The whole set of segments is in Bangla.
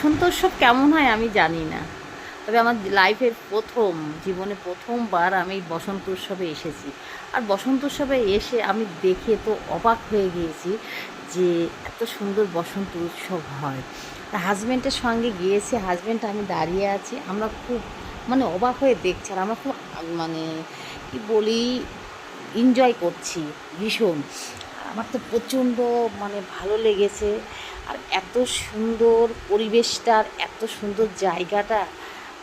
বসন্ত উৎসব কেমন হয় আমি জানি না, তবে আমার লাইফের জীবনে প্রথমবার আমি বসন্ত উৎসবে এসেছি। আর বসন্ত উৎসবে এসে আমি দেখে তো অবাক হয়ে গিয়েছি যে এত সুন্দর বসন্ত উৎসব হয়। হাজব্যান্ডের সঙ্গে গিয়েছি, হাজব্যান্ড আমি দাঁড়িয়ে আছি, আমরা খুব অবাক হয়ে দেখছি। আর আমরা খুব মানে কি বলি, এনজয় করছি ভীষণ। আমার তো প্রচণ্ড ভালো লেগেছে। আর এত সুন্দর পরিবেশটা, আর এত সুন্দর জায়গাটা,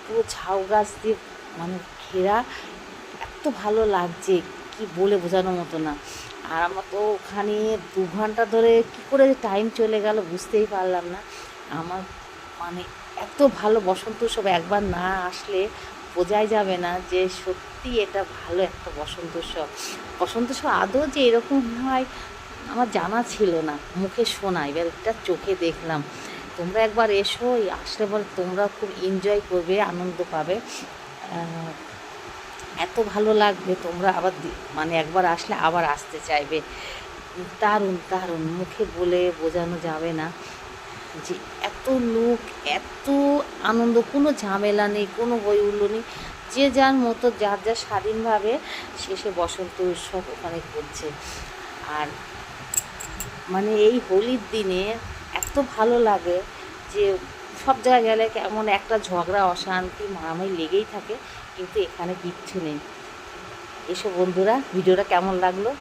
পুরো ঝাউ গাছ দিয়ে ঘেরা, এত ভালো লাগছে কি বলে বোঝানোর মতো না। আর আমরা তো ওখানে 2 ঘন্টা ধরে কী করে টাইম চলে গেল বুঝতেই পারলাম না। আমার এত ভালো বসন্ত উৎসব, একবার না আসলে বোঝাই যাবে না যে সত্যি এটা ভালো একটা বসন্ত উৎসব। বসন্ত উৎসব আদৌ যে এরকম হয় আমার জানা ছিল না, মুখে শোনা, এবার এটা চোখে দেখলাম। তোমরা একবার এসো, আসলে পরে তোমরা খুব এনজয় করবে, আনন্দ পাবে, এত ভালো লাগবে। তোমরা আবার একবার আসলে আবার আসতে চাইবে। দারুণ দারুণ, মুখে বলে বোঝানো যাবে না যে এত লোক, এত আনন্দ, কোনো ঝামেলা নেই, কোনো হই হুল্লোড় নেই। যে যার মতো যার যার স্বাধীনভাবে শেষে বসন্ত উৎসব ওখানে করছে। আর এই হোলির দিনে এত ভালো লাগে যে সব জায়গায় গেলে কেমন একটা ঝগড়া, অশান্তি, মারামারি লেগেই থাকে, কিন্তু এখানে কিচ্ছু নেই। এসো বন্ধুরা, ভিডিওটা কেমন লাগলো?